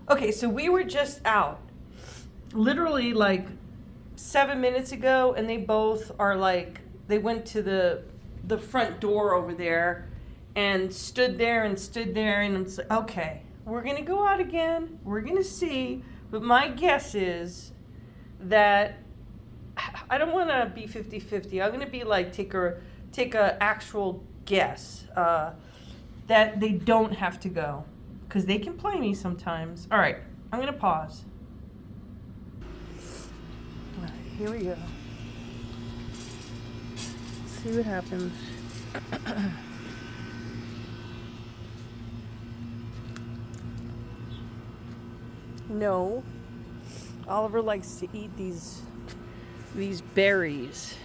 Okay, so we were just out, literally like 7 minutes ago, and they both are like, they went to the front door over there and stood there and stood there, and it's like, okay, we're gonna go out again, we're gonna see, but my guess is that I don't want to be 50-50. I'm gonna be like take a actual guess that they don't have to go because they can play me sometimes. All right, I'm gonna pause. All right, here we go. See what happens. No, Oliver likes to eat these berries.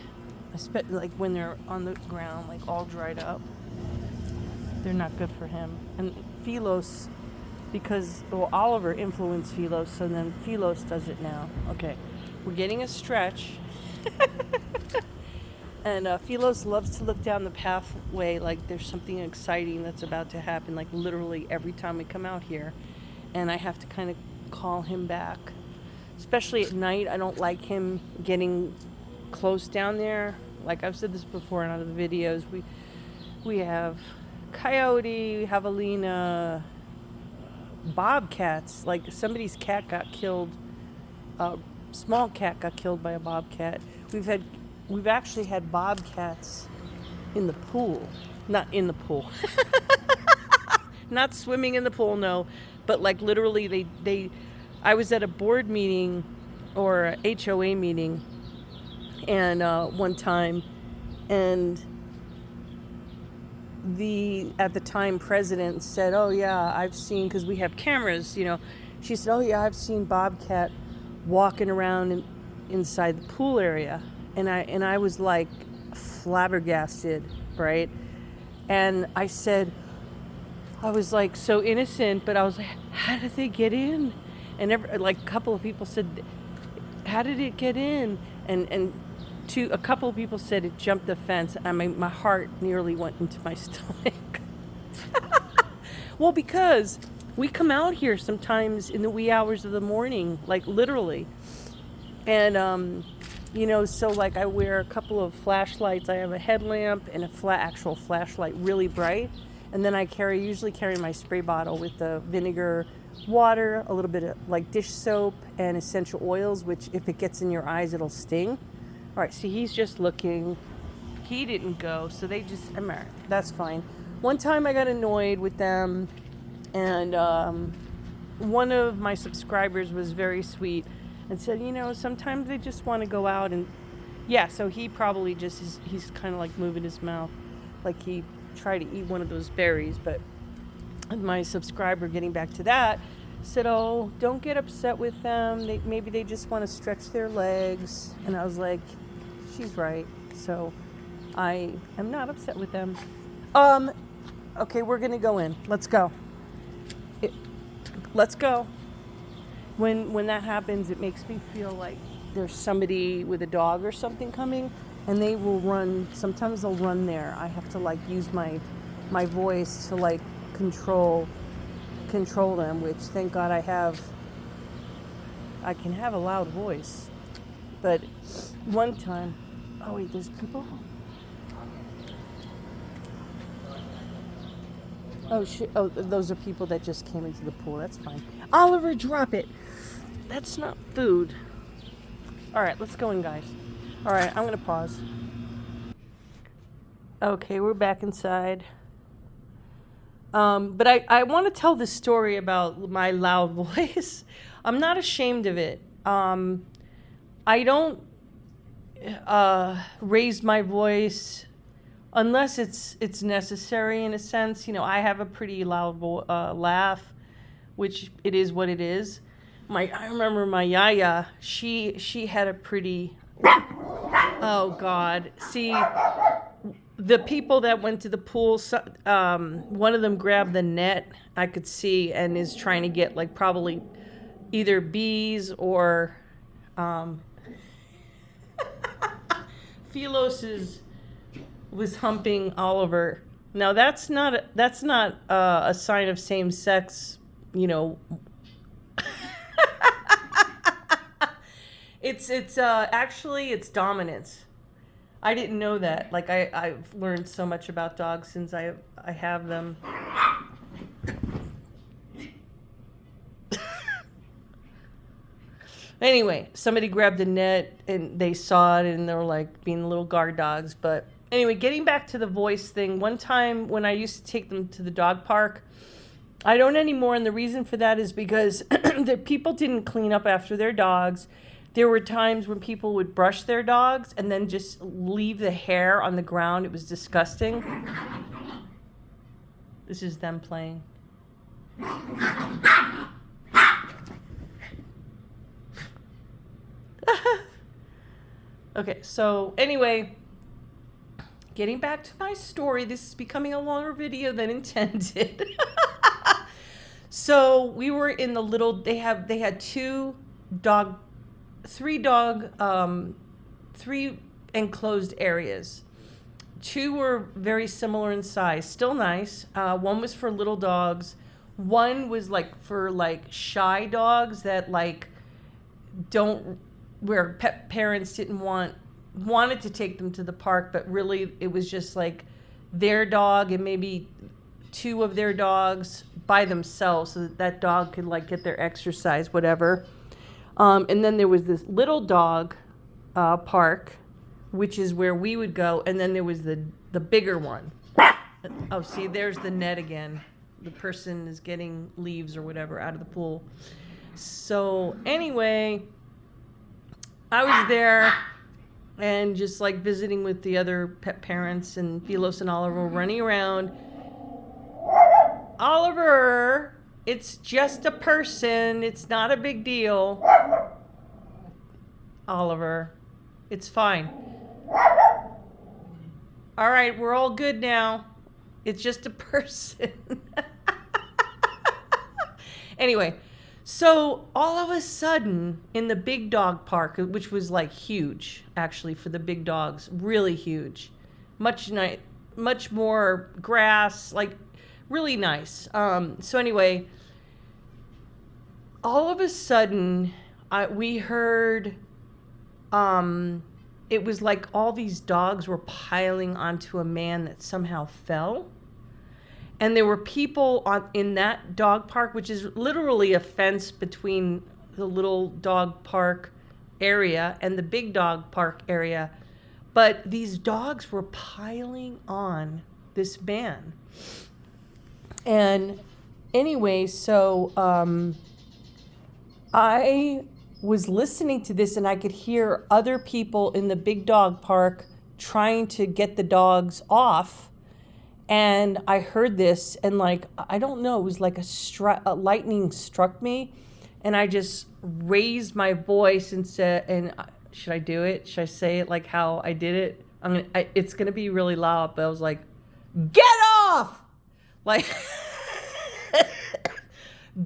Like when they're on the ground, like all dried up. They're not good for him. And Philos, because Oliver influenced Philos, so then Philos does it now. Okay, we're getting a stretch. And Philos loves to look down the pathway like there's something exciting that's about to happen, like literally every time we come out here. And I have to kind of call him back. Especially at night, I don't like him getting close down there. Like I've said this before in other videos, we have coyote, javelina, bobcats. Like somebody's cat got killed. A small cat got killed by a bobcat. We've actually had bobcats in the pool, not in the pool, not swimming in the pool, no, but like literally I was at a board meeting or a HOA meeting, and one time, and the at the time president said, "Oh yeah, I've seen," because we have cameras, She said, "Oh yeah, I've seen bobcat walking around inside the pool area," and I was like flabbergasted, right? And I was like so innocent, but I was like, "How did they get in?" And like a couple of people said, "How did it get in?" And a couple of people said it jumped the fence. I mean, my heart nearly went into my stomach. Well, because we come out here sometimes in the wee hours of the morning, like literally. And, so like I wear a couple of flashlights. I have a headlamp and actual flashlight, really bright. And then I usually carry my spray bottle with the vinegar, water, a little bit of like dish soap and essential oils, which if it gets in your eyes, it'll sting. All right, see, he's just looking. He didn't go, so that's fine. One time I got annoyed with them, and one of my subscribers was very sweet and said, sometimes they just want to go out and, yeah, so he probably he's kind of like moving his mouth like he tried to eat one of those berries. But my subscriber, getting back to that, said, "Oh, don't get upset with them. Maybe they just want to stretch their legs." And I was like, she's right. So I am not upset with them. Okay, we're going to go in. Let's go. Let's go. When that happens, it makes me feel like there's somebody with a dog or something coming, and they will run. Sometimes they'll run there. I have to like use my voice to like control them, which thank God I can have a loud voice. But one time, oh wait, there's people? Oh shit, oh, those are people that just came into the pool. That's fine. Oliver, drop it. That's not food. All right, let's go in, guys. All right, I'm gonna pause. Okay, we're back inside. But I want to tell this story about my loud voice. I'm not ashamed of it. I don't raise my voice unless it's necessary in a sense. I have a pretty loud laugh, which it is what it is. I remember my yaya, she had a pretty, oh God, see, the people that went to the pool, one of them grabbed the net, I could see, and is trying to get like probably either bees or Philos was humping Oliver. Now that's not a sign of same sex, It's actually it's dominance. I didn't know that. Like I've learned so much about dogs since I have them. Anyway, somebody grabbed the net and they saw it and they were like being little guard dogs. But anyway, getting back to the voice thing, one time when I used to take them to the dog park, I don't anymore, and the reason for that is because the people didn't clean up after their dogs. There were times when people would brush their dogs and then just leave the hair on the ground. It was disgusting. This is them playing. Okay, so anyway, getting back to my story, this is becoming a longer video than intended. So we were in the little, they had three enclosed areas. Two were very similar in size, still nice. One was for little dogs. One was like for like shy dogs that like where pet parents wanted to take them to the park, but really it was just like their dog and maybe two of their dogs by themselves so that dog could like get their exercise, whatever. And then there was this little dog park, which is where we would go. And then there was the bigger one. Oh, see, there's the net again. The person is getting leaves or whatever out of the pool. So anyway, I was there and just like visiting with the other pet parents, and Philos and Oliver were running around. Oliver, it's just a person. It's not a big deal. Oliver, it's fine. All right, we're all good now. It's just a person. Anyway, so all of a sudden in the big dog park, which was like huge, actually, for the big dogs, really huge, much more grass, like really nice. So anyway, all of a sudden, we heard, it was like all these dogs were piling onto a man that somehow fell. And there were people in that dog park, which is literally a fence between the little dog park area and the big dog park area. But these dogs were piling on this man. And anyway, so I was listening to this and I could hear other people in the big dog park trying to get the dogs off. And I heard this and like, I don't know, it was like a lightning struck me. And I just raised my voice and said, and should I do it? Should I say it like how I did it? It's going to be really loud, but I was like, get off! Like,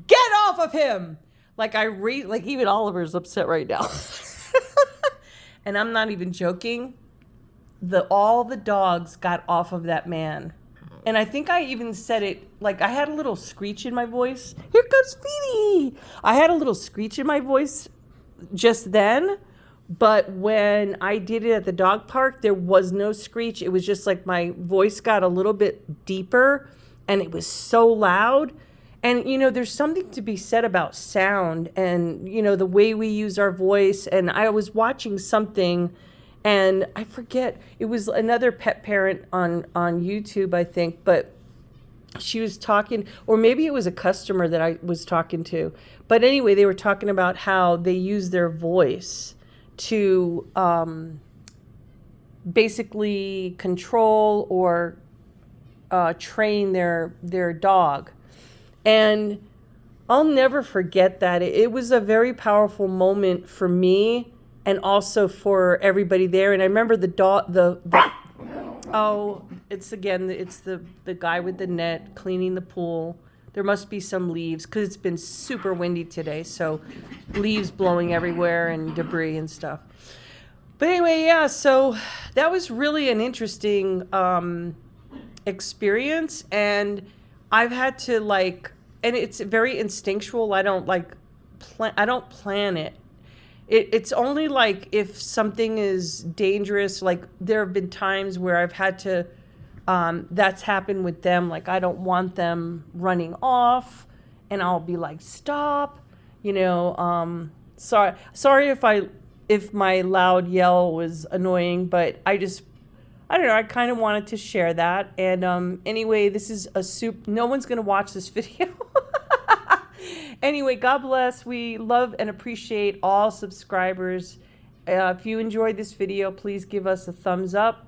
get off of him! Like like even Oliver's upset right now. And I'm not even joking. All the dogs got off of that man. And I think I even said it, like I had a little screech in my voice. Here comes Speedy! I had a little screech in my voice just then. But when I did it at the dog park, there was no screech. It was just like my voice got a little bit deeper and it was so loud. And, you know, there's something to be said about sound and, you know, the way we use our voice. And I was watching something and I forget, it was another pet parent on YouTube, I think, but she was talking, or maybe it was a customer that I was talking to. But anyway, they were talking about how they use their voice to basically control or train their dog. And I'll never forget that. It was a very powerful moment for me and also for everybody there. And I remember the guy with the net cleaning the pool. There must be some leaves because it's been super windy today. So leaves blowing everywhere and debris and stuff. But anyway, yeah, so that was really an interesting experience. And I've had to and it's very instinctual. I don't plan it. It's only like if something is dangerous. Like there have been times where I've had to, that's happened with them. Like I don't want them running off, and I'll be like, stop, you know. Sorry if my loud yell was annoying, but I don't know. I kind of wanted to share that. And anyway, this is a soup. No one's gonna watch this video. Anyway, God bless. We love and appreciate all subscribers. If you enjoyed this video, please give us a thumbs up.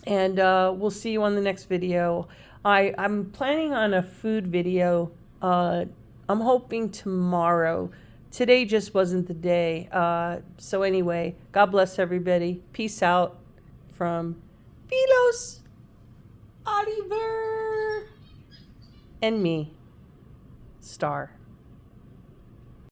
And we'll see you on the next video. I'm planning on a food video. I'm hoping tomorrow. Today just wasn't the day. So anyway, God bless everybody. Peace out from Philos, Oliver, and me, Star.